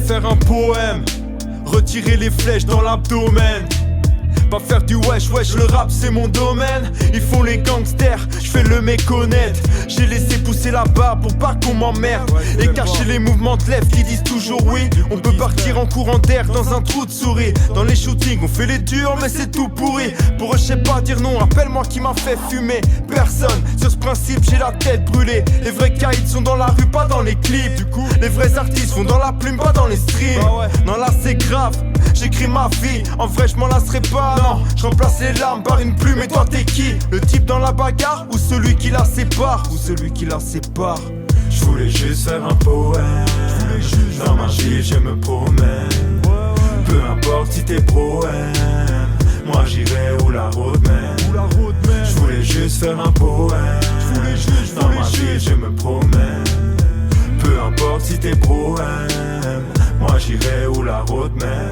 faire un poème, retirer les flèches dans l'abdomen. Pas faire du wesh, le rap c'est mon domaine. Ils font les gangsters, je fais le méconnaître. J'ai laissé pousser la barbe pour pas qu'on m'emmerde. Et cacher les mouvements de lèvres qui disent toujours oui. On peut partir en courant d'air dans un trou de souris. Dans les shootings on fait les durs mais c'est tout pourri. Pour eux je sais pas dire non, appelle-moi qui m'a fait fumer. Personne, sur ce principe j'ai la tête brûlée. Les vrais caïds sont dans la rue, pas dans les clips. Du coup, les vrais artistes font dans la plume, pas dans les streams. Non là c'est grave, j'écris ma vie, en vrai je m'en lasserai pas. Non, je remplace les larmes par une plume et toi t'es qui? Le type dans la bagarre ou celui qui la sépare? Je voulais juste faire un poème. Dans ma vie je me promène. Peu importe si t'es pro-M, moi j'irai où la route mène. Je voulais juste faire un poème. Dans ma vie je me promène. Peu importe si t'es pro-M, moi j'irai où la route mène.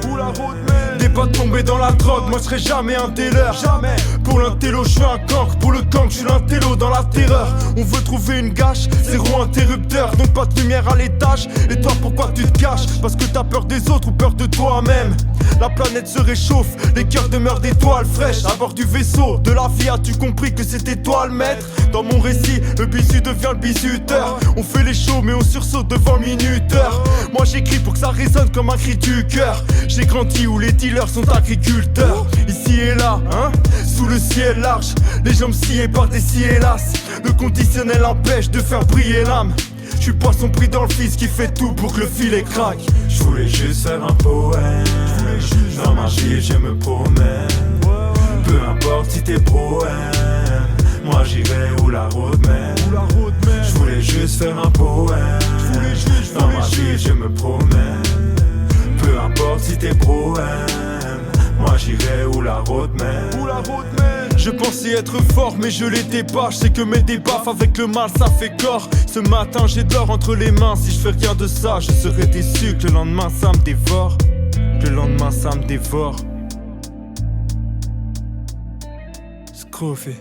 Des potes tombés dans la drogue, moi je serai jamais un dealer. Jamais. Pour l'intello je suis un cancre, pour le gang je suis l'intello dans la terreur. On veut trouver une gâche, zéro interrupteur, donc pas de lumière à l'étage. Et toi pourquoi tu te caches? Parce que t'as peur des autres ou peur de toi-même. La planète se réchauffe, les cœurs demeurent d'étoiles fraîches. À bord du vaisseau de la vie, as-tu compris que c'était toi le maître? Dans mon récit, le bisu devient le bisuteur. On fait les shows mais on sursaute devant le minuteur. Moi j'écris pour que ça résonne comme un cri du cœur. J'ai grandi où les dealers sont agriculteurs. Ici et là, hein, sous le ciel large, les jambes sciées par des scies hélas. Le conditionnel empêche de faire briller l'âme. Je suis poisson pris dans le fils qui fait tout pour que le filet craque. Je voulais juste faire un poème. Dans ma vie je me promène. Peu importe si t'es pro-M, moi j'irai où la route mène. Je voulais juste faire un poème. Dans ma vie je me promène. Peu importe si t'es pro-M, moi j'irai où la route mène. Je pensais être fort mais je l'étais pas. Je sais que mes débaffes avec le mal ça fait corps. Ce matin j'ai de l'or entre les mains. Si je fais rien de ça je serai déçu que le lendemain ça me dévore. Scroffé.